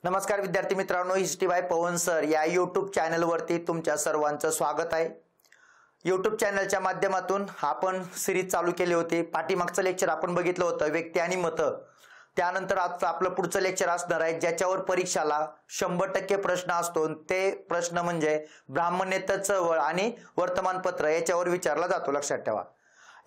नमस्कार विद्यार्थी मित्रांनो, हिस्ट्री बाय पवन सर या यूट्यूब चॅनलवरती तुमच्या सर्वांचं स्वागत आहे। यूट्यूब चॅनलच्या माध्यमातून आपण सिरीज चालू केली होती। पाठीमागचं लेक्चर आपण बघितलं होतं व्यक्ती आणि मतं। त्यानंतर आज आपलं पुढचं लेक्चर असणार आहे ज्याच्यावर परीक्षाला 100% प्रश्न असतो। ते प्रश्न म्हणजे ब्राह्मणेतर चळवळ आणि वर्तमानपत्र याच्यावर विचारला जातो, लक्षात ठेवा।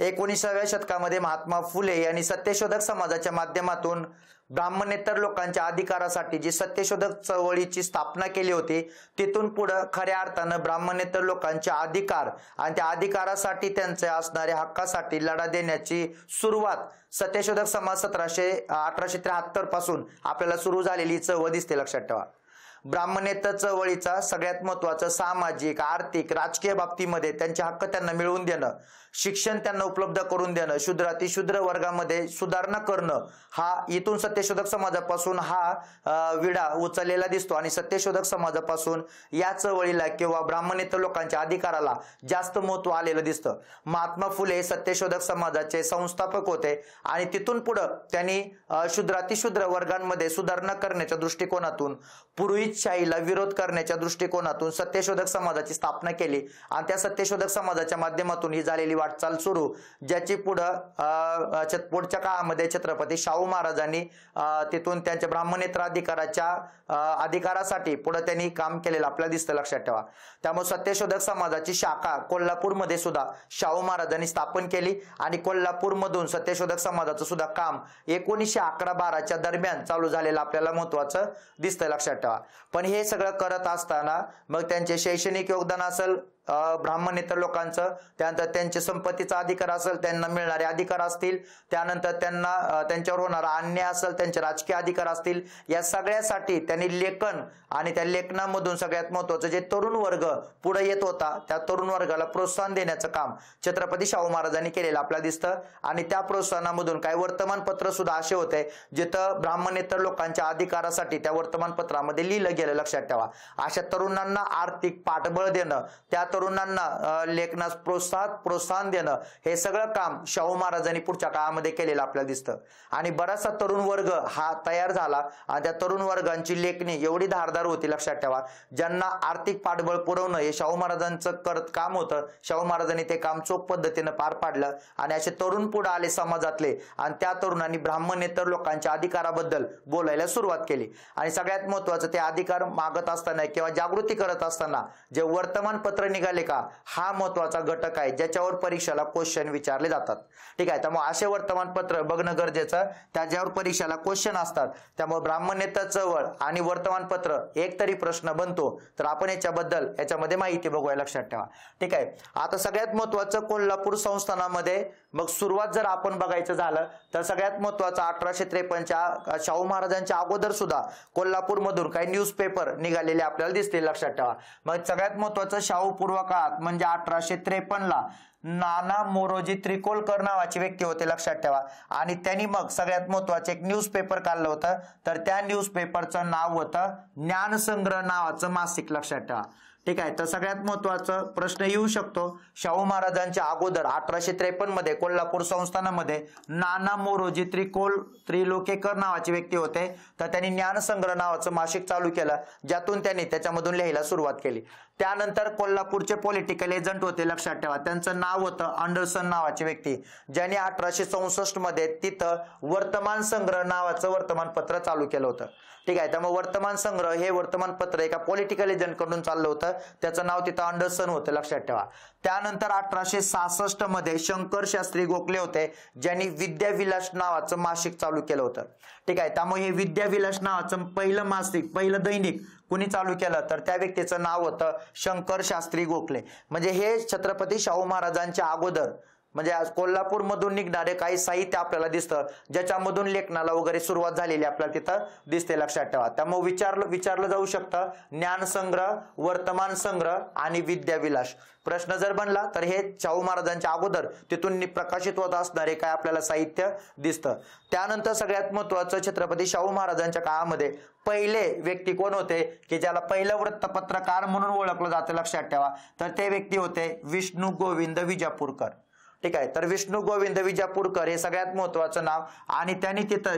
19व्या शतकामध्ये महात्मा फुले यांनी सत्यशोधक समाजाच्या माध्यमातून ब्राह्मणेतर लोकांच्या अधिकारासाठी जी सत्यशोधक चळवळीची स्थापना केली होती, तिथून पुढे खऱ्या अर्थाने ब्राह्मणेतर लोकांचे अधिकार आणि त्या अधिकारासाठी त्यांच्या असणाऱ्या हक्कासाठी लढा देण्याची सुरुवात सत्यशोधक समाज 1873 पासून आपल्याला सुरू झालेली चळवळ दिसते, लक्षात ठेवा। ब्राह्मणेतर चळवळीचा सगळ्यात महत्त्वाचं सामाजिक, आर्थिक, राजकीय बाबतीमध्ये त्यांचे हक्क त्यांना मिळवून देणं, शिक्षण त्यांना उपलब्ध करून देणं, शूद्र अतिशूद्र वर्गामध्ये सुधारणा करणं, हा इथून सत्यशोधक समाजापासून हा विडा उचललेला दिसतो। आणि सत्यशोधक समाजापासून या चळवळीला किंवा ब्राह्मणेतर लोकांच्या अधिकाराला जास्त महत्त्व आलेलं दिसतं। महात्मा फुले सत्यशोधक समाजाचे संस्थापक होते आणि तिथून पुढे त्यांनी शूद्र अतिशूद्र वर्गांमध्ये सुधारणा करण्याच्या दृष्टिकोनातून, पुरोहितशाहीला विरोध करण्याच्या दृष्टिकोनातून सत्यशोधक समाजाची स्थापना केली आणि त्या सत्यशोधक समाजाच्या माध्यमातून ही झालेली वाटचाल सुरू, ज्याची पुढच्या काळामध्ये छत्रपती शाहू महाराजांनी तिथून त्यांच्या ब्राह्मणेतर अधिकारासाठी पुढे त्यांनी काम केलेलं आपल्याला दिसतं, लक्षात ठेवा। त्यामुळे सत्यशोधक समाजाची शाखा कोल्हापूरमध्ये सुद्धा शाहू महाराजांनी स्थापन केली आणि कोल्हापूरमधून सत्यशोधक समाजाचं सुद्धा काम 1911-12 दरम्यान चालू झालेलं आपल्याला महत्त्वाचं दिसतं, लक्षात ठेवा। पण हे सगळं करत असताना मग त्यांचे शैक्षणिक योगदान असेल ब्राह्मणेतर लोकांचं, त्यानंतर त्यांचे संपत्तीचा अधिकार असेल, त्यांना मिळणारे अधिकार असतील, त्यानंतर त्यांच्यावर होणारा अन्याय असेल, त्यांचे राजकीय अधिकार असतील, या सगळ्यासाठी त्यांनी लेखन आणि त्या लेखनामधून सगळ्यात महत्त्वाचं जे तरुण वर्ग पुढे येत होता त्या तरुण वर्गाला प्रोत्साहन देण्याचं काम छत्रपती शाहू महाराजांनी केलेलं आपल्याला दिसतं। आणि त्या प्रोत्साहनामधून काही वर्तमानपत्र सुद्धा असे होते जिथं ब्राह्मणेतर लोकांच्या अधिकारासाठी त्या वर्तमानपत्रामध्ये लिहिलं गेलं, लक्षात ठेवा। अशा तरुणांना आर्थिक पाठबळ देणं, त्या तरुणांना लेखनास प्रोत्साहन देणं, हे सगळं काम शाहू महाराजांनी पुढच्या काळामध्ये केलेलं आपल्याला दिसतं। आणि बराचसा तरुण वर्ग हा तयार झाला आणि त्या तरुण वर्गांची लेखणी एवढी धारदार होती, लक्षात ठेवा। ज्यांना आर्थिक पाठबळ पुरवणं हे शाहू महाराजांचं काम होतं। शाहू महाराजांनी ते काम चोख पद्धतीने पार पाडलं आणि असे तरुण पुढे आले समाजातले आणि त्या तरुणांनी ब्राह्मणेतर लोकांच्या अधिकाराबद्दल बोलायला सुरुवात केली। आणि सगळ्यात महत्त्वाचं ते अधिकार मागत असताना किंवा जागृती करत असताना जे वर्तमानपत्र निघाले का, हा महत्त्वाचा घटक आहे ज्याच्यावर परीक्षेला क्वेश्चन विचारले जातात, ठीक आहे। त्यामुळे असे वर्तमानपत्र बघणं गरजेचं, त्याच्यावर परीक्षेला क्वेश्चन असतात। त्यामुळे ब्राह्मणेतर चळवळ आणि वर्तमानपत्र एक तरी प्रश्न बनतो, तर आपण याच्यामध्ये माहिती बघूया, लक्षात ठेवा, ठीक आहे। आता सगळ्यात महत्त्वाचं कोल्हापूर संस्थानामध्ये मग सुरुवात जर आपण बघायचं झालं तर सगळ्यात महत्त्वाचं 1853च्या शाहू महाराजांच्या अगोदर सुद्धा कोल्हापूरमधून काही न्यूजपेपर निघालेले आपल्याला दिसतील, लक्षात ठेवा। मग सगळ्यात महत्त्वाचं शाहू पूर्व काळात म्हणजे 1853ला नाना मोरोजी त्रिकोलकर नावाचे व्यक्ती होते, लक्षात ठेवा। आणि त्यांनी मग सगळ्यात महत्त्वाचं एक न्यूजपेपर काढलं होतं, तर त्या न्यूजपेपरचं नाव होतं ज्ञानसंग्रह नावाचं मासिक, लक्षात ठेवा, ठीक आहे। तर सगळ्यात महत्त्वाचा प्रश्न येऊ शकतो, शाहू महाराजांच्या अगोदर 1853 मध्ये कोल्हापूर संस्थानामध्ये नाना मोरोजी त्रिलोकेकर नावाचे व्यक्ती होते, तर त्यांनी ज्ञानसंग्रह नावाचं मासिक चालू केलं, ज्यातून त्यांनी त्याच्यामधून लिहायला सुरुवात केली। त्यानंतर कोल्हापूरचे पॉलिटिकल एजंट होते, लक्षात ठेवा, त्यांचं नाव होतं अँडरसन नावाचे व्यक्ती, ज्यांनी 1864 मध्ये तिथं वर्तमान संग्रह नावाचं वर्तमानपत्र चालू केलं होतं, ठीक आहे। त्यामुळे वर्तमान संग्रह हे वर्तमानपत्र एका पॉलिटिकल एजंट कडून चाललं होतं, त्याचं नाव तिथं अँडरसन होतं, लक्षात ठेवा। त्यानंतर 1866 मध्ये शंकर शास्त्री गोखले होते, ज्यांनी विद्याविलास नावाचं मासिक चालू केलं होतं, ठीक आहे। त्यामुळे हे विद्याविलास नावाचं पहिलं मासिक, पहिलं दैनिक कुणी चालू केलं, तर त्या व्यक्तीचं नाव होतं शंकर शास्त्री गोखले। म्हणजे हे छत्रपती शाहू महाराजांच्या अगोदर म्हणजे आज कोल्हापूरमधून निघणारे काही साहित्य आपल्याला दिसतं, ज्याच्यामधून लेखनाला वगैरे सुरुवात झालेली आपल्याला तिथं दिसते, लक्षात ठेवा। त्यामुळे विचारलं जाऊ शकतं ज्ञानसंग्रह, वर्तमान संग्रह आणि विद्याविलास। प्रश्न जर बनला तर हे शाहू महाराजांच्या अगोदर तिथून प्रकाशित होत असणारे काय आपल्याला साहित्य दिसतं। त्यानंतर सगळ्यात महत्त्वाचं छत्रपती शाहू महाराजांच्या काळामध्ये पहिले व्यक्ती कोण होते की ज्याला पहिलं वृत्तपत्रकार म्हणून ओळखलं जातं, लक्षात ठेवा, तर ते व्यक्ती होते विष्णू गोविंद विजापूरकर, ठीक आहे. तर विष्णू गोविंद विजापूरकर हे सगळ्यात महत्वाचं नाव, आणि त्यांनी तिथं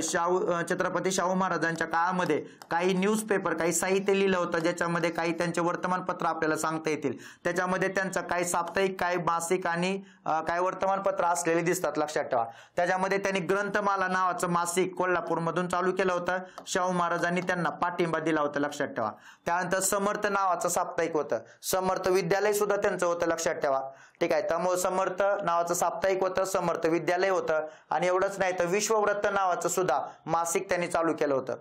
छत्रपती शाहू महाराजांच्या काळामध्ये काही न्यूजपेपर, काही साहित्य लिहिलं होतं, ज्याच्यामध्ये काही त्यांचे वर्तमानपत्र आपल्याला सांगता येतील. त्याच्यामध्ये त्यांचं काही साप्ताहिक, काही मासिक आणि काही वर्तमानपत्र असलेले दिसतात, लक्षात ठेवा. त्याच्यामध्ये त्यांनी ग्रंथमाला नावाचं मासिक कोल्हापूरमधून चालू केलं होतं. शाहू महाराजांनी त्यांना पाठिंबा दिला होता, लक्षात ठेवा. त्यानंतर समर्थ नावाचं साप्ताहिक होतं. समर्थ विद्यालय सुद्धा त्यांचं होतं, लक्षात ठेवा. ठीक आहे. त्यामुळे समर्थ नावाचं साप्ताहिक होतं, समर्थ विद्यालय होतं, आणि एवढंच नाही तर विश्ववृत्त नावाचं सुद्धा मासिक त्यांनी चालू केलं होतं.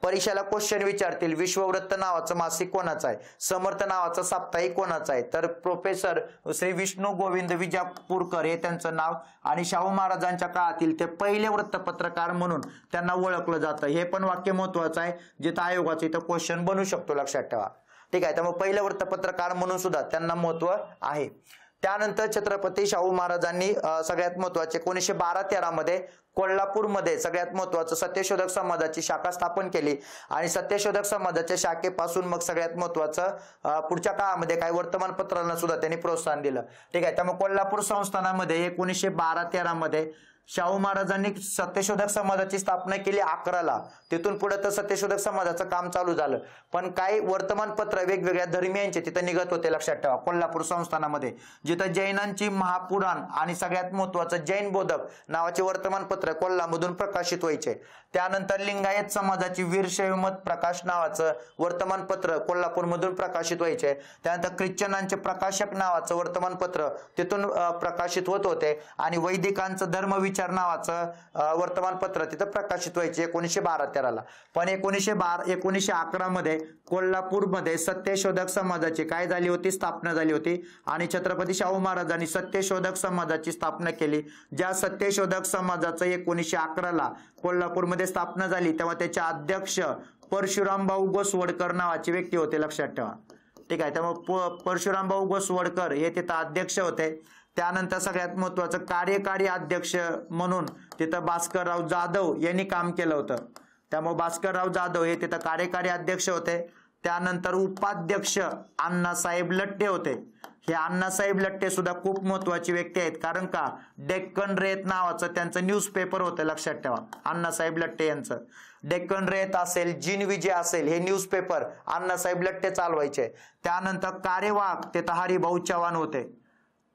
परीक्षेला क्वेश्चन विचारतील, विश्ववृत्त नावाचं मासिक कोणाचं आहे, समर्थ नावाचं साप्ताहिक कोणाचं आहे, तर प्रोफेसर श्री विष्णू गोविंद विजापूरकर हे त्यांचं नाव, आणि शाहू महाराजांच्या काळातील ते पहिले वृत्तपत्रकार म्हणून त्यांना ओळखलं जातं. हे पण वाक्य महत्वाचं आहे, जिथं आयोगाचं इथं क्वेश्चन बनू शकतो, लक्षात ठेवा. ठीक आहे. त्यामुळे पहिले वृत्तपत्रकार म्हणून सुद्धा त्यांना महत्व आहे. त्यानंतर छत्रपती शाहू महाराजांनी सगळ्यात महत्वाचे 1912-13 मध्ये कोल्हापूरमध्ये सगळ्यात महत्वाचं सत्यशोधक समाजाची शाखा स्थापन केली, आणि सत्यशोधक समाजाच्या शाखेपासून मग सगळ्यात महत्वाचं पुढच्या काळामध्ये काही वर्तमानपत्रांना सुद्धा त्यांनी प्रोत्साहन दिलं. ठीक आहे. त्यामुळे कोल्हापूर संस्थानामध्ये 1912-13 मध्ये शाहू महाराजांनी सत्यशोधक समाजाची स्थापना केली 11ला. तिथून पुढे तर सत्यशोधक समाजाचं काम चालू झालं, पण काही वर्तमानपत्र वेगवेगळ्या धर्मियांचे तिथं निघत होते, लक्षात ठेवा. कोल्हापूर संस्थानामध्ये जिथं जैनांची महापुराण आणि सगळ्यात महत्वाचं जैन बोधक नावाचे वर्तमानपत्र कोल्हामधून प्रकाशित व्हायचे. त्यानंतर लिंगायत समाजाची वीरशैवमत प्रकाश नावाचं वर्तमानपत्र कोल्हापूरमधून प्रकाशित व्हायचे. त्यानंतर ख्रिश्चनांचे प्रकाशक नावाचं वर्तमानपत्र तिथून प्रकाशित होत होते, आणि वैदिकांचं धर्मविचार नावाचं वर्तमानपत्र तिथं प्रकाशित व्हायचे 1912-13ला. पण 1911 मध्ये कोल्हापूरमध्ये सत्यशोधक समाजाची काय झाली होती, स्थापना झाली होती, आणि छत्रपती शाहू महाराजांनी सत्यशोधक समाजाची स्थापना केली. ज्या सत्यशोधक समाजाचं 1911ला कोल्हापूरमध्ये स्थापना झाली, तेव्हा त्याचे अध्यक्ष परशुरामभाऊ गोसवडकर नावाचे व्यक्ती होते, लक्षात ठेवा. ठीक आहे. त्यामुळे परशुरामभाऊ गोसवडकर हे तिथं अध्यक्ष होते. त्यानंतर सगळ्यात महत्वाचं कार्यकारी अध्यक्ष म्हणून तिथं भास्करराव जाधव यांनी काम केलं होतं. त्यामुळे भास्करराव जाधव हे तिथं कार्यकारी अध्यक्ष होते. त्यानंतर उपाध्यक्ष अण्णासाहेब लट्टे होते. हे अण्णासाहेब लट्टे सुद्धा खूप महत्वाची व्यक्ती आहेत, कारण का डेक्कन रेत नावाचं त्यांचं न्यूजपेपर होतं, लक्षात ठेवा. अण्णासाहेब लट्टे यांचं डेक्कन रेत असेल, जिन विजय असेल, हे न्यूजपेपर अण्णासाहेब लट्टे चालवायचे. त्यानंतर कार्यवाहक तिथं हरिभाऊ चव्हाण होते.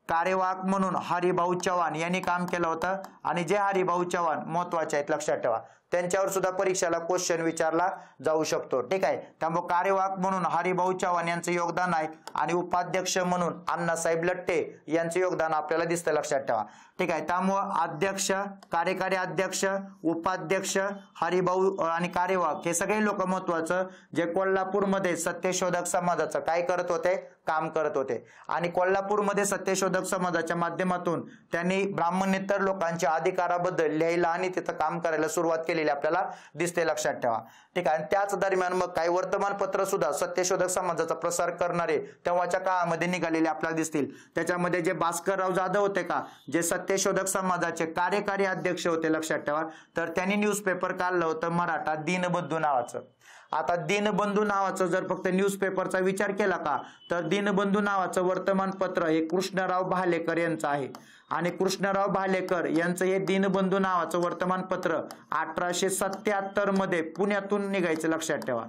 कार्यवाहक म्हणून हरिभाऊ चव्हाण यांनी काम केलं होतं, आणि जे हरिभाऊ चव्हाण महत्वाचे आहेत, लक्षात ठेवा. त्यांच्यावर सुद्धा परीक्षेला क्वेश्चन विचारला जाऊ शकतो. ठीक आहे. त्यामुळे कार्यवाहक म्हणून हरिभाऊ चव्हाण यांचं योगदान आहे, आणि उपाध्यक्ष म्हणून अण्णासाहेब लट्टे यांचं योगदान आपल्याला दिसतं, लक्षात ठेवा. ठीक आहे. त्यामुळे अध्यक्ष, कार्यकारी अध्यक्ष, उपाध्यक्ष, हरिभाऊ आणि कार्यवाहक हे सगळे लोक महत्वाचं, जे कोल्हापूरमध्ये सत्यशोधक समाजाचं काय करत होते, काम करत होते. आणि कोल्हापूरमध्ये सत्यशोधक समाजाच्या माध्यमातून त्यांनी ब्राह्मणेतर लोकांच्या अधिकाराबद्दल लिहायला आणि तिथं काम करायला सुरुवात केलेली आपल्याला दिसते, लक्षात ठेवा. ठीक आहे. त्याच दरम्यान मग काही वर्तमानपत्र सुद्धा सत्यशोधक समाजाचा प्रसार करणारे तेव्हाच्या काळामध्ये निघालेले आपल्याला दिसतील. त्याच्यामध्ये जे भास्करराव जाधव होते का, जे सत्यशोधक समाजाचे कार्यकारी अध्यक्ष होते, लक्षात ठेवा, तर त्यांनी न्यूजपेपर काढलं होतं मराठा दीनबंधू नावाचं. आता दीनबंधू नावाचं जर फक्त न्यूजपेपरचा विचार केला का, तर दीनबंधू नावाचं वर्तमानपत्र हे कृष्णराव भालेकर यांचं आहे, आणि कृष्णराव भालेकर यांचं हे दीनबंधू नावाचं वर्तमानपत्र 1877 मध्ये पुण्यातून निघायचं, लक्षात ठेवा.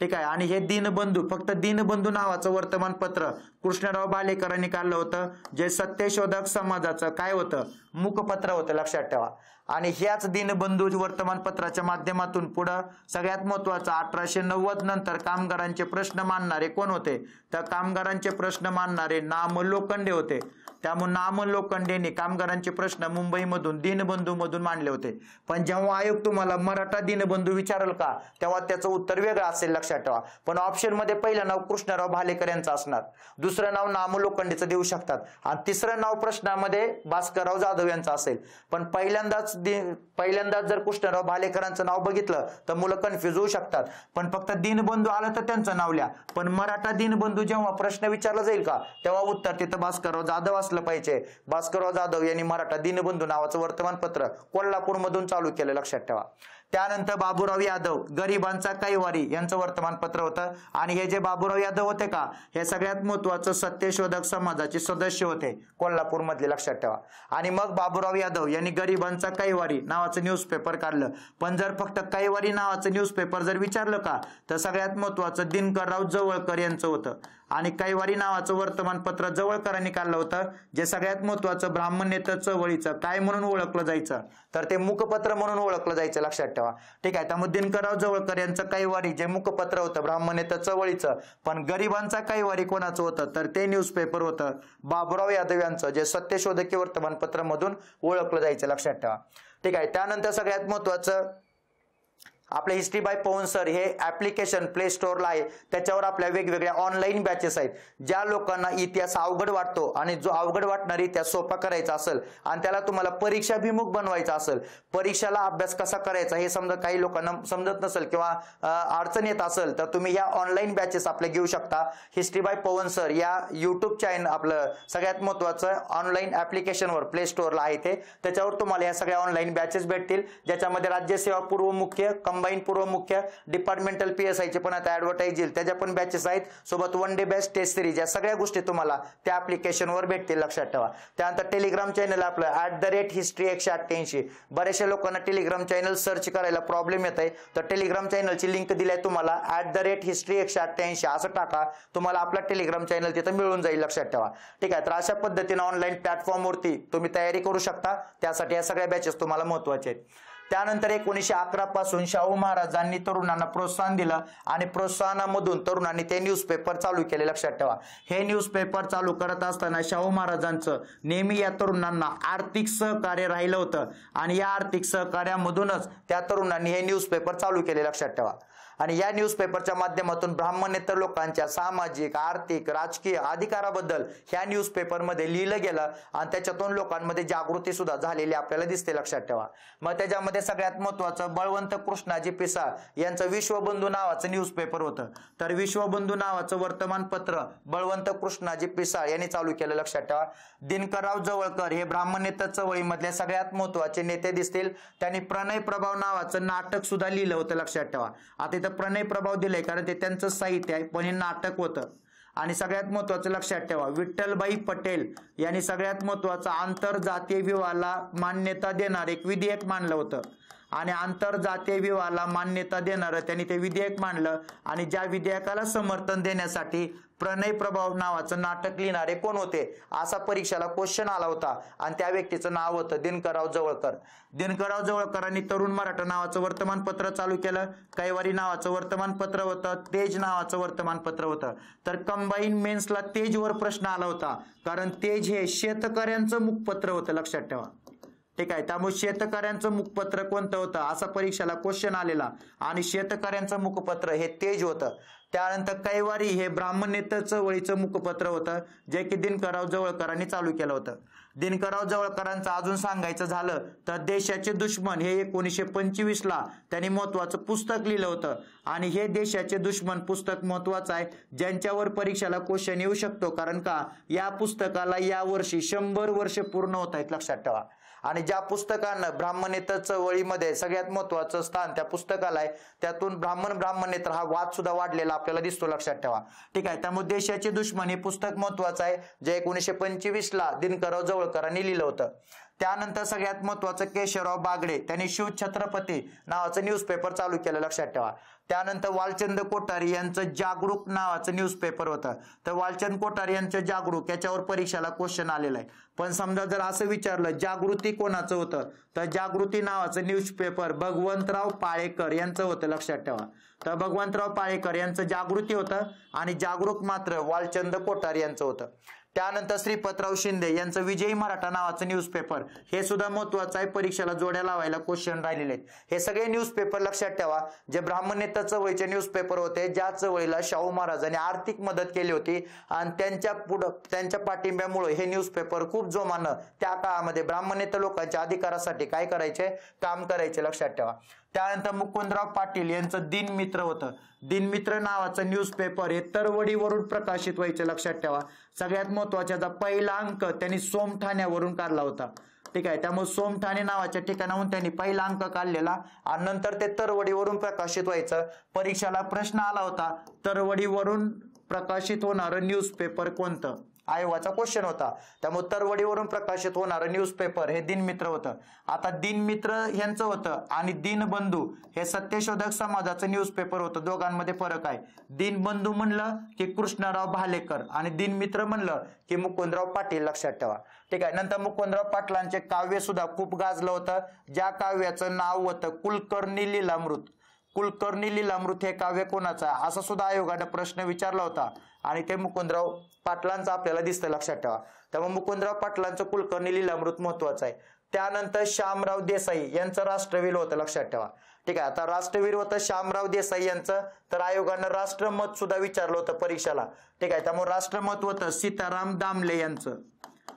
ठीक आहे. आणि हे दीनबंधू, फक्त दीनबंधू नावाचं वर्तमानपत्र कृष्णराव भालेकरांनी काढलं होतं, जे सत्यशोधक समाजाचं काय होतं, मुखपत्र होतं, लक्षात ठेवा. आणि ह्याच दीनबंधू वर्तमानपत्राच्या माध्यमातून पुढं सगळ्यात महत्वाचं 1890 नंतर कामगारांचे प्रश्न मांडणारे कोण होते, तर कामगारांचे प्रश्न मांडणारे नाम लोखंडे होते. त्यामुळे नाम लोखंडेंनी कामगारांचे प्रश्न मुंबईमधून दीनबंधू मधून मांडले होते. पण जेव्हा आयोग तुम्हाला मराठा दीनबंधू विचारेल का, तेव्हा त्याचं उत्तर वेगळं असेल, लक्षात ठेवा. पण ऑप्शन मध्ये पहिलं नाव कृष्णराव भालेकर यांचं असणार, दुसरं नाव नाम लोखंडेचं देऊ शकतात, आणि तिसरं नाव प्रश्नामध्ये भास्करराव जाधव यांचं असेल. पण पहिल्यांदाच जर कृष्णराव भालेकरांचं नाव बघितलं तर मुलं कन्फ्युज होऊ शकतात. पण फक्त दीनबंधू आलं तर त्यांचं नाव लिहा. पण मराठा दीनबंधू जेव्हा प्रश्न विचारला जाईल का, तेव्हा उत्तर तिथं भास्करराव जाधव असलं पाहिजे. भास्करराव जाधव यांनी मराठा दीनबंधू नावाचं वर्तमानपत्र कोल्हापूरमधून चालू केलं, लक्षात ठेवा. त्यानंतर बाबूराव यादव गरिबांचा कैवारी यांचं वर्तमानपत्र होतं आणि हे जे बाबूराव यादव होते का हे सगळ्यात महत्वाचं सत्यशोधक समाजाचे सदस्य होते कोल्हापूर मधले, लक्षात ठेवा. आणि मग बाबूराव यादव यांनी गरिबांचा कैवारी नावाचं न्यूजपेपर काढलं. पण जर फक्त कैवारी नावाचं न्यूजपेपर जर विचारलं का तर सगळ्यात महत्वाचं दिनकरराव जवळकर यांचं होतं. आणि कैवारी नावाचं वर्तमानपत्र जवळकरांनी काढलं होतं, जे सगळ्यात महत्वाचं ब्राह्मणेतर चळवळीचं काय म्हणून ओळखलं जायचं तर ते मुखपत्र म्हणून ओळखलं जायचं, लक्षात ठेवा. ठीक आहे. त्यामुळे दिनकरराव जवळकर यांचं कैवारी जे मुखपत्र होतं ब्राह्मणेतर चळवळीचं, पण गरिबांचा कैवारी कोणाचं होतं तर ते न्यूजपेपर होतं बाबूराव यादव यांचं, जे सत्यशोधकी वर्तमानपत्र मधून ओळखलं जायचं, लक्षात ठेवा. ठीक आहे. त्यानंतर सगळ्यात महत्वाचं आपले हिस्ट्री बाय पवन सर हे ऍप्लिकेशन प्ले स्टोअरला आहे. त्याच्यावर आपल्या वेगवेगळ्या ऑनलाईन बॅचेस आहेत. ज्या लोकांना इतिहास अवघड वाटतो आणि जो अवघड वाटणारी इतिहास सोपा करायचा असेल आणि त्याला तुम्हाला परीक्षाभिमुख बनवायचा असेल, परीक्षाला अभ्यास कसा करायचा हे समजा काही लोकांना समजत नसेल किंवा अडचण येत असेल तर तुम्ही ह्या ऑनलाईन बॅचेस आपल्या घेऊ शकता. हिस्ट्री बाय पवन सर या युट्यूब चॅनल आपलं सगळ्यात महत्वाचं ऑनलाईन ऍप्लिकेशनवर प्ले स्टोअरला आहे ते. त्याच्यावर तुम्हाला या सगळ्या ऑनलाईन बॅचेस भेटतील, ज्याच्यामध्ये राज्यसेवा पूर्व मुख्य, कंबाईन पूर्व मुख्य, डिपार्टमेंटल PSI चे पण आता ऍडव्हर्टाइज येईल, त्याच्या पण बॅचेस आहेत. सोबत one day best test series या सगळ्या गोष्टी तुम्हाला त्या ऍप्लिकेशनवर भेटतील, लक्षात ठेवा. त्यानंतर टेलिग्राम चॅनल आपलं @history188. बऱ्याचशा लोकांना टेलिग्राम चॅनल सर्च करायला प्रॉब्लेम येत आहे, तर टेलिग्राम चॅनलची लिंक दिली आहे तुम्हाला @history188 असं टाका, तुम्हाला आपला टेलिग्राम चॅनल तिथं मिळून जाईल, लक्षात ठेवा. ठीक आहे. तर अशा पद्धतीने ऑनलाईन प्लॅटफॉर्मवरती तुम्ही तयारी करू शकता. त्यासाठी या सगळ्या बॅचेस तुम्हाला महत्वाचे आहेत. त्यानंतर 1911 पासून शाहू महाराजांनी तरुणांना प्रोत्साहन दिलं आणि प्रोत्साहनामधून तरुणांनी ते न्यूजपेपर चालू केले, लक्षात ठेवा. हे न्यूजपेपर चालू करत असताना शाहू महाराजांचं नेहमी या तरुणांना आर्थिक सहकार्य राहिलं होतं आणि या आर्थिक सहकार्यामधूनच त्या तरुणांनी हे न्यूजपेपर चालू केले, लक्षात ठेवा. आणि या न्यूजपेपरच्या माध्यमातून ब्राह्मणेतर लोकांच्या सामाजिक, आर्थिक, राजकीय अधिकाराबद्दल ह्या न्यूजपेपरमध्ये लिहिलं गेलं आणि त्याच्यातून लोकांमध्ये जागृती सुद्धा झालेली आपल्याला दिसते, लक्षात ठेवा. मग त्याच्यामध्ये सगळ्यात महत्वाचं बळवंत कृष्णाजी पिसाळ यांचं विश्वबंधू नावाचं न्यूजपेपर होतं. तर विश्वबंधू नावाचं वर्तमानपत्र बळवंत कृष्णाजी पिसाळ यांनी चालू केलं, लक्षात ठेवा. दिनकरराव जवळकर हे ब्राह्मणेतर चळवळीमधले सगळ्यात महत्वाचे नेते दिसतील. त्यांनी प्रणय प्रभाव नावाचं नाटक सुद्धा लिहिलं होतं, लक्षात ठेवा. आता इथं प्रणय प्रभाव दिलंय कारण ते त्यांचं साहित्य आहे, पण हे नाटक होतं. आणि सगळ्यात महत्वाचं लक्षात ठेवा, विठ्ठलभाई पटेल यांनी सगळ्यात महत्वाचं आंतरजातीय विवाहाला मान्यता देणार एक विधेयक मांडलं होतं. आणि आंतरजातीय विवाहाला मान्यता देणारं त्यांनी ते विधेयक मांडलं आणि ज्या विधेयकाला समर्थन देण्यासाठी प्रणय प्रभाव नावाचं नाटक लिहिणारे कोण होते असा परीक्षेला क्वेश्चन आला होता आणि त्या व्यक्तीचं नाव होतं दिनकरराव जवळकर. दिनकरराव जवळकरांनी तरुण मराठा नावाचं वर्तमानपत्र चालू केलं, कैवारी नावाचं वर्तमानपत्र होतं, तेज नावाचं वर्तमानपत्र होतं. तर कंबाईन मेन्सला तेजवर प्रश्न आला होता कारण तेज हे शेतकऱ्यांचं मुखपत्र होतं, लक्षात ठेवा. ठीक आहे. त्यामुळे शेतकऱ्यांचं मुखपत्र कोणतं होतं असा परीक्षेला क्वेश्चन आलेला आणि शेतकऱ्यांचं मुखपत्र हे तेज होतं. त्यानंतर कैवारी हे ब्राह्मणेतर चळवळीचं मुखपत्र होतं, जे की दिनकरराव जवळकरांनी चालू केलं होतं. दिनकरराव जवळकरांचं अजून सांगायचं झालं तर देशाचे दुश्मन हे 1925 ला त्यांनी महत्वाचं पुस्तक लिहिलं होतं आणि हे देशाचे दुश्मन पुस्तक महत्वाचं आहे, ज्यांच्यावर परीक्षेला क्वेश्चन येऊ शकतो कारण का या पुस्तकाला या वर्षी 100 वर्ष पूर्ण होत आहेत, लक्षात ठेवा. आणि ज्या पुस्तकानं ब्राह्मणेतर चळवळीमध्ये सगळ्यात महत्वाचं स्थान त्या पुस्तकाला आहे, त्यातून ब्राह्मणेतर हा वाद सुद्धा वाढलेला आपल्याला दिसतो, लक्षात ठेवा. ठीक आहे. त्यामुळे देशाचे दुश्मन हे पुस्तक महत्वाचं आहे, जे 1925 ला दिनकरराव जवळकरांनी लिहिलं होतं. त्यानंतर सगळ्यात महत्वाचं केशवराव बागडे त्यांनी शिवछत्रपती नावाचं न्यूजपेपर चालू केलं, लक्षात ठेवा. त्यानंतर वालचंद कोठारी यांचं जागरूक नावाचं न्यूजपेपर होतं. तर वालचंद कोठारी यांचं जागरूक याच्यावर परीक्षेला क्वेश्चन आलेला आहे. पण समजा जर असं विचारलं जागृती कोणाचं होतं तर जागृती नावाचं न्यूजपेपर भगवंतराव पाळेकर यांचं होतं, लक्षात ठेवा. तर भगवंतराव पाळेकर यांचं जागृती होतं आणि जागरूक मात्र वालचंद कोठारी यांचं होतं. त्यानंतर श्रीपतराव शिंदे यांचं विजयी मराठा नावाचं न्यूजपेपर हे सुद्धा महत्वाचं आहे, परीक्षेला जोड्या लावायला क्वेश्चन राहिलेले आहेत. हे सगळे न्यूजपेपर लक्षात ठेवा जे ब्राह्मणेतर चळवळीचे न्यूजपेपर होते, ज्या चळवळीला शाहू महाराजांनी आर्थिक मदत केली होती आणि त्यांच्या पाठिंब्यामुळे हे न्यूजपेपर खूप जोमानं त्या काळामध्ये ब्राह्मणेतर लोकांच्या अधिकारासाठी काय करायचे, काम करायचे, लक्षात ठेवा. त्यानंतर मुकुंदराव पाटील यांचं दिनमित्र होतं. दिनमित्र नावाचं न्यूजपेपर हे तरवडीवरून प्रकाशित व्हायचं, लक्षात ठेवा. सगळ्यात महत्वाचा पहिला अंक त्यांनी सोमठाण्यावरून काढला होता. ठीक आहे. त्यामुळे सोमठाणे नावाच्या ठिकाणाहून त्यांनी पहिला अंक काढलेला आणि नंतर ते तरवडीवरून प्रकाशित व्हायचं. परीक्षेला प्रश्न आला होता, तरवडीवरून प्रकाशित होणारं न्यूजपेपर कोणतं, आयोगाचा क्वेश्चन होता. त्यामुळे तरवडीवरून प्रकाशित होणारं न्यूजपेपर हे दिनमित्र होतं. आता दिनमित्र यांचं होतं आणि दिनबंधू हे सत्यशोधक समाजाचं न्यूजपेपर होतं. दोघांमध्ये फरक आहे. दिनबंधू म्हणलं की कृष्णराव भालेकर आणि दिनमित्र म्हणलं की मुकुंदराव पाटील, लक्षात ठेवा. ठीक आहे. नंतर मुकुंदराव पाटलांचे काव्य सुद्धा खूप गाजलं होतं, ज्या काव्याचं नाव होतं कुलकर्णी लीलामृत. कुलकर्णी लीलामृत हे काव्य कोणाचं आहे असा सुद्धा आयोगाने प्रश्न विचारला होता आणि ते मुकुंदराव पाटलांचं आपल्याला दिसतं, लक्षात ठेवा. त्यामुळे मुकुंदराव पाटलांचं कुलकर्णी लीलामृत महत्वाचं आहे. त्यानंतर शामराव देसाई यांचं राष्ट्रवीर होतं, लक्षात ठेवा. ठीक आहे. आता राष्ट्रवीर होतं शामराव देसाई यांचं, तर आयोगानं राष्ट्रमत सुद्धा विचारलं होतं परीक्षेला. ठीक आहे. त्यामुळे राष्ट्रमत होतं सीताराम दामले यांचं.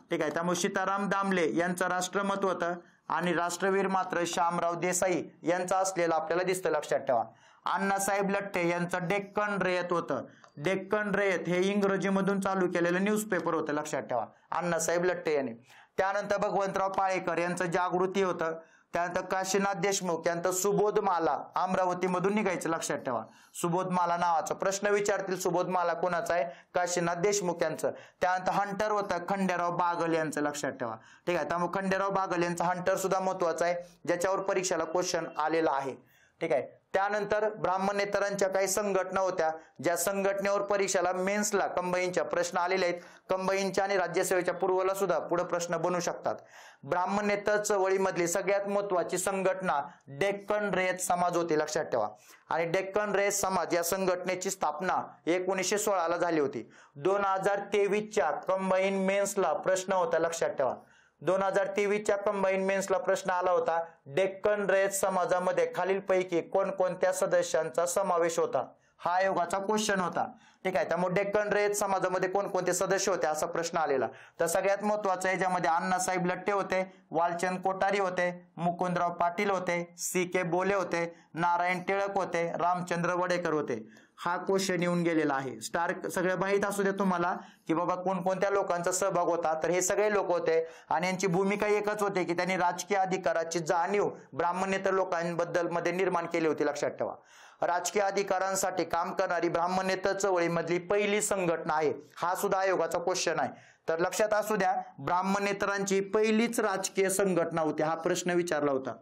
ठीक आहे. त्यामुळे सीताराम दामले यांचं राष्ट्रमत होतं आणि राष्ट्रवीर मात्र शामराव देसाई यांचं असलेलं आपल्याला दिसतं, लक्षात ठेवा. अण्णासाहेब लठ्ठे यांचं डेक्कन रयत होतं. डेक्कन रयत हे इंग्रजीमधून चालू केलेलं न्यूजपेपर होतं, लक्षात ठेवा, अण्णासाहेब लठ्ठे यांनी. त्यानंतर भगवंतराव पाळेकर यांचं जागृती होतं. त्यानंतर काशीनाथ देशमुख यांचं सुबोधमाला अमरावतीमधून निघायचं, लक्षात ठेवा. सुबोधमाला नावाचा प्रश्न विचारतील. सुबोधमाला कोणाचा आहे, काशीनाथ देशमुख यांचं. त्यानंतर हंटर होतं खंडेराव बागल यांचं, लक्षात ठेवा. ठीक आहे. त्यामुळे खंडेराव बागल यांचं हंटर सुद्धा महत्वाचं आहे, ज्याच्यावर परीक्षेला क्वेश्चन आलेला आहे. ठीक आहे. त्यानंतर ब्राह्मणेतरांच्या काही संघटना होत्या, ज्या संघटनेवर परीक्षेला मेन्सला कंबाईनच्या प्रश्न आलेले आहेत. कंबाईनच्या आणि राज्यसेवेच्या पूर्वला सुद्धा पुढे प्रश्न बनू शकतात. ब्राह्मणेतर चळवळीमधली सगळ्यात महत्वाची संघटना डेक्कन रयत समाज होती, लक्षात ठेवा. आणि डेक्कन रयत समाज या संघटनेची स्थापना 1916 झाली होती. 2023च्या कंबाईन मेन्सला प्रश्न होता, लक्षात ठेवा. 2023च्या कंबाईन मेन्सला प्रश्न आला होता, डेक्कन रयत समाजामध्ये खालीलपैकी कोणकोणत्या सदस्यांचा समावेश होता, हा आयोगाचा क्वेश्चन होता. ठीक आहे. त्यामुळे डेक्कन रयत समाजामध्ये कोणकोणते सदस्य होते असा प्रश्न आलेला. तर सगळ्यात महत्वाचं याच्यामध्ये अण्णासाहेब लठ्ठे होते, वालचंद कोठारी होते, मुकुंदराव पाटील होते, C.K. बोले होते, नारायण टिळक होते, रामचंद्र वडेकर होते. हा क्वेश्चन येऊन गेलेला आहे. स्टार सगळं माहित असू दे तुम्हाला की बाबा कोणकोणत्या लोकांचा सहभाग होता. तर हे सगळे लोक होते आणि यांची भूमिका एकच होती की त्यांनी राजकीय अधिकाराची जाणीव ब्राह्मणेतर लोकांबद्दल मध्ये निर्माण केली होती, लक्षात ठेवा. राजकीय अधिकारांसाठी काम करणारी ब्राह्मणेतर चळवळीमधली पहिली संघटना आहे, हा सुद्धा आयोगाचा क्वेश्चन आहे. तर लक्षात असू द्या, ब्राह्मणेतरांची पहिलीच राजकीय संघटना होती, हा प्रश्न विचारला होता.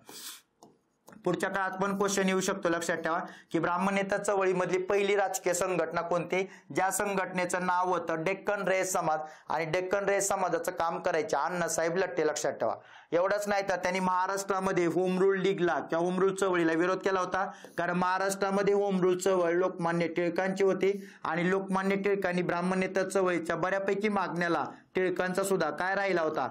पुढच्या काळात पण क्वेश्चन येऊ शकतो, लक्षात ठेवा की ब्राह्मणेतर चळवळीमधली पहिली राजकीय संघटना कोणती, ज्या संघटनेचं नाव होतं डेक्कन रयत समाज आणि डेक्कन रयत समाजाचं काम करायचे अण्णासाहेब लठ्ठे, लक्षात ठेवा. एवढंच नाही तर त्यांनी महाराष्ट्रामध्ये होम रूल लीगला किंवा होम रूल चळवळीला विरोध केला होता, कारण महाराष्ट्रामध्ये होम रूल चळवळ लोकमान्य टिळकांची होती आणि लोकमान्य टिळकांनी ब्राह्मणेतर चळवळीच्या बऱ्यापैकी मागण्याला टिळकांचा सुद्धा काय राहिला होता,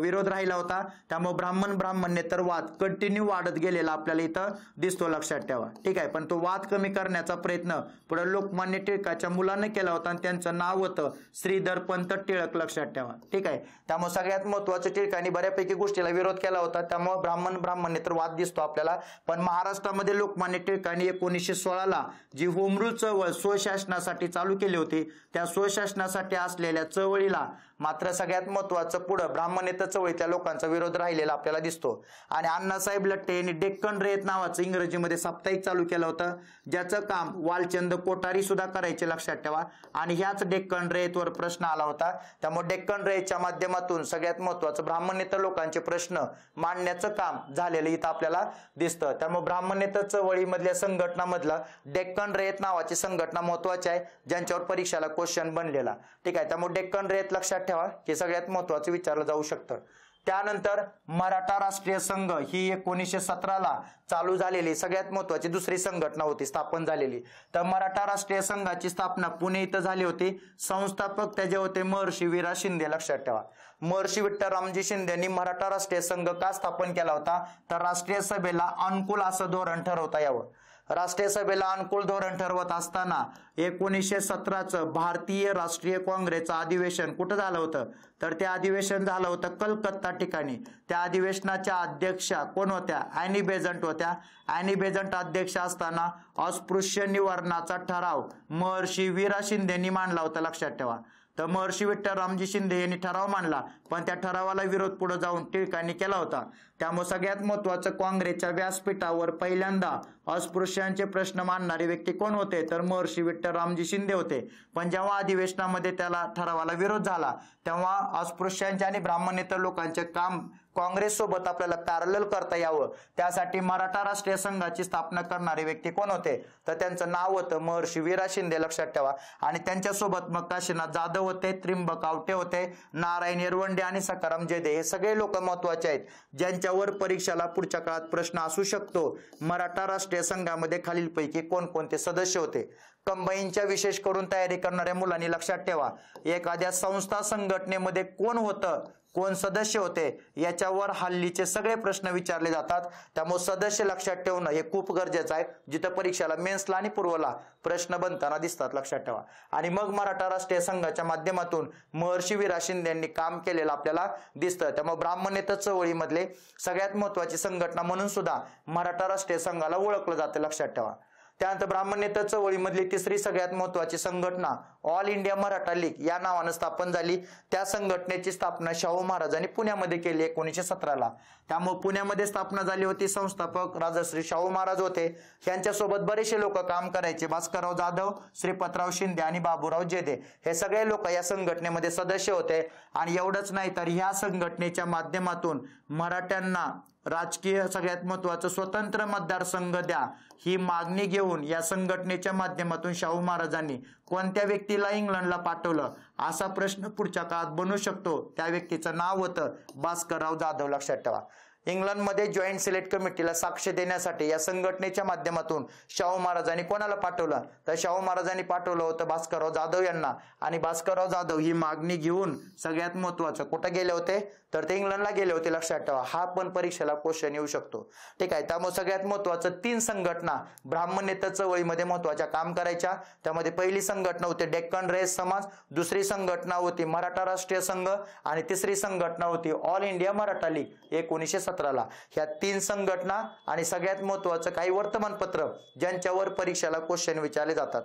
विरोध राहिला होता. त्यामुळे ब्राह्मणेतर वाद कंटिन्यू वाढत गेलेला आपल्याला इथं दिसतो, लक्षात ठेवा. ठीक आहे. पण तो वाद कमी करण्याचा प्रयत्न पुढे लोकमान्य टिळकाच्या मुलाने केला होता आणि त्यांचं नाव होतं श्रीधरपंत टिळक, लक्षात ठेवा. ठीक आहे. त्यामुळे सगळ्यात महत्वाचं टिळकांनी बऱ्यापैकी गोष्टीला विरोध केला होता, त्यामुळे ब्राह्मणेतर वाद दिसतो आपल्याला. पण महाराष्ट्रामध्ये लोकमान्य टिळकांनी 1916ला जी होम रूल चळवळ स्वशासनासाठी चालू केली होती, त्या स्वशासनासाठी असलेल्या चळवळीला मात्र सगळ्यात महत्वाचं पुढे ब्राह्मणेतर चळवळीच्या लोकांचा विरोध राहिलेला आपल्याला दिसतो. आणि अण्णासाहेब लठ्ठे यांनी डेक्कन रयत नावाचं इंग्रजीमध्ये साप्ताहिक चालू केलं होतं, ज्याचं काम वालचंद कोठारी सुद्धा करायचे, लक्षात ठेवा. आणि ह्याच डेक्कन रयतवर प्रश्न आला होता. त्यामुळे डेक्कन रयतच्या माध्यमातून सगळ्यात महत्वाचं ब्राह्मणेतर लोकांचे प्रश्न मांडण्याचं काम झालेलं इथं आपल्याला दिसतं. त्यामुळे ब्राह्मणेतर चळवळीमधल्या संघटनामधलं डेक्कन रयत नावाची संघटना महत्वाची आहे, ज्यांच्यावर परीक्षेला क्वेश्चन बनलेला. ठीक आहे. त्यामुळे डेक्कन रयत लक्षात ठेवा की सगळ्यात महत्वाचं विचारलं जाऊ शकतं. त्यानंतर मराठा राष्ट्रीय संघ ही 1917ला चालू झालेली सगळ्यात महत्वाची दुसरी संघटना होती, स्थापन झालेली. तर मराठा राष्ट्रीय संघाची स्थापना पुणे इथं झाली होती. संस्थापक त्याचे होते महर्षी वीरा शिंदे, लक्षात ठेवा. महर्षी विठ्ठलरामजी शिंदेनी मराठा राष्ट्रीय संघ का स्थापन केला होता, तर राष्ट्रीय सभेला अनुकूल असं धोरण ठरवता यावं. राष्ट्रीय सभेला अनुकूल धोरण ठरवत असताना 1917चं भारतीय राष्ट्रीय काँग्रेसचं अधिवेशन कुठं झालं होतं, तर ते अधिवेशन झालं होतं कलकत्ता ठिकाणी. त्या अधिवेशनाच्या अध्यक्षा कोण होत्या, ॲनी बेझंट होत्या. ॲनी बेझंट अध्यक्ष असताना अस्पृश्य निवारणाचा ठराव महर्षी वीरा शिंदेनी मांडला होता, लक्षात ठेवा. तर महर्षी विठ्ठल रामजी शिंदे यांनी ठराव मांडला, पण त्या ठरावाला विरोध पुढे जाऊन टिळकांनी केला होता. त्यामुळे सगळ्यात महत्वाचं, काँग्रेसच्या व्यासपीठावर पहिल्यांदा अस्पृश्यांचे प्रश्न मांडणारे व्यक्ती कोण होते, तर महर्षी विठ्ठल रामजी शिंदे होते. पण जेव्हा अधिवेशनामध्ये त्याला ठरावाला विरोध झाला, तेव्हा अस्पृश्यांचे आणि ब्राह्मणेतर लोकांचे काम काँग्रेस सोबत आपल्याला पॅरलल करता यावं, त्यासाठी मराठा राष्ट्रीय संघाची स्थापना करणारे व्यक्ती कोण होते, तर त्यांचं नाव होतं महर्षी वीरा शिंदे, लक्षात ठेवा. आणि त्यांच्यासोबत मग काशीनाथ जाधव होते, त्रिंबक आवटे होते, नारायण येरवंडे आणि सखाराम जेदे, हे सगळे लोक महत्वाचे आहेत ज्यांच्यावर परीक्षेला पुढच्या काळात प्रश्न असू शकतो. मराठा राष्ट्रीय संघामध्ये खालीलपैकी कोणकोणते सदस्य होते. कंबाईनच्या विशेष करून तयारी करणाऱ्या मुलांनी लक्षात ठेवा, एखाद्या संस्था संघटनेमध्ये कोण होतं, कोण सदस्य होते, याच्यावर हल्लीचे सगळे प्रश्न विचारले जातात. त्यामुळे सदस्य लक्षात ठेवणं हे खूप गरजेचं आहे, जिथं परीक्षेला मेन्सला आणि पूर्वला प्रश्न बनताना दिसतात, लक्षात ठेवा. आणि मग मराठा राष्ट्रीय संघाच्या माध्यमातून महर्षी वीरा शिंदे यांनी काम केलेलं आपल्याला दिसतं. त्यामुळे ब्राह्मणेतर चळवळीमधले सगळ्यात महत्वाची संघटना म्हणून सुद्धा मराठा राष्ट्रीय संघाला ओळखलं जातं, लक्षात ठेवा. त्यानंतर ब्राह्मणेतर चळवळीमधली तिसरी सगळ्यात महत्वाची संघटना ऑल इंडिया मराठा लीग या नावानं स्थापन झाली. त्या संघटनेची स्थापना शाहू महाराजांनी पुण्यामध्ये केली 1917ला. त्यामुळे पुण्यामध्ये स्थापना झाली होती. संस्थापक राजश्री शाहू महाराज होते. यांच्यासोबत बरेचसे लोक काम करायचे, भास्करराव जाधव, श्रीपतराव शिंदे आणि बाबूराव जेदे, हे सगळे लोक या संघटनेमध्ये सदस्य होते. आणि एवढंच नाही तर ह्या संघटनेच्या माध्यमातून मराठ्यांना राजकीय सगळ्यात महत्वाचं स्वतंत्र मतदारसंघ द्या ही मागणी घेऊन या संघटनेच्या माध्यमातून शाहू महाराजांनी कोणत्या व्यक्तीला इंग्लंडला पाठवलं, असा प्रश्न पुढच्या काळात बनू शकतो. त्या व्यक्तीचं नाव होतं भास्करराव जाधव, लक्षात ठेवा. इंग्लंडमध्ये जॉईंट सिलेक्ट कमिटीला साक्ष देण्यासाठी या संघटनेच्या माध्यमातून शाहू महाराजांनी कोणाला पाठवलं, तर शाहू महाराजांनी पाठवलं होतं भास्करराव जाधव यांना. आणि भास्करराव जाधव ही मागणी घेऊन सगळ्यात महत्वाचं कुठं गेले होते, तर ते इंग्लंडला गेले होते, लक्षात ठेवा. हा पण परीक्षेला क्वेश्चन येऊ शकतो, ठीक आहे. त्यामुळे सगळ्यात महत्वाचं 3 संघटना ब्राह्मणेतर चळवळीमध्ये महत्वाच्या काम करायच्या. त्यामध्ये पहिली संघटना होती डेक्कन रयत समाज, दुसरी संघटना होती मराठा राष्ट्रीय संघ आणि तिसरी संघटना होती ऑल इंडिया मराठा लीग 1917ला. ह्या 3 संघटना आणि सगळ्यात महत्वाचं काही वर्तमानपत्र ज्यांच्यावर परीक्षेला क्वेश्चन विचारले जातात.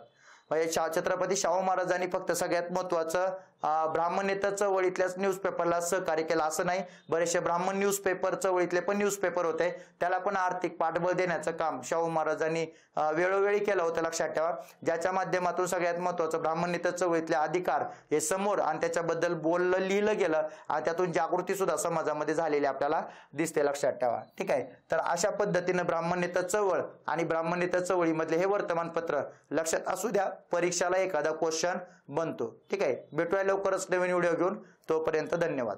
छत्रपती शाहू महाराजांनी फक्त सगळ्यात महत्वाचं ब्राह्मणेतर चळवळीतल्याच न्यूजपेपरला सहकार्य केलं असं नाही, बरेचसे ब्राह्मण न्यूजपेपर चळवळीतले पण न्यूजपेपर होते, त्याला पण आर्थिक पाठबळ देण्याचं काम शाहू महाराजांनी वेळोवेळी केलं होतं, लक्षात ठेवा. ज्याच्या माध्यमातून सगळ्यात महत्वाचं ब्राह्मणेतर चळवळीतले अधिकार हे समोर आणि त्याच्याबद्दल बोललं, लिहिलं गेलं आणि त्यातून जागृती सुद्धा समाजामध्ये झालेली आपल्याला दिसते, लक्षात ठेवा, ठीक आहे. तर अशा पद्धतीनं ब्राह्मणेतर चळवळ आणि ब्राह्मणेतर चळवळीमधले हे वर्तमानपत्र लक्षात असू द्या, परीक्षेला एखादा क्वेश्चन बनतो, ठीक आहे. भेटूया लवकरच नवीन व्हिडिओ घेऊन, तोपर्यंत धन्यवाद.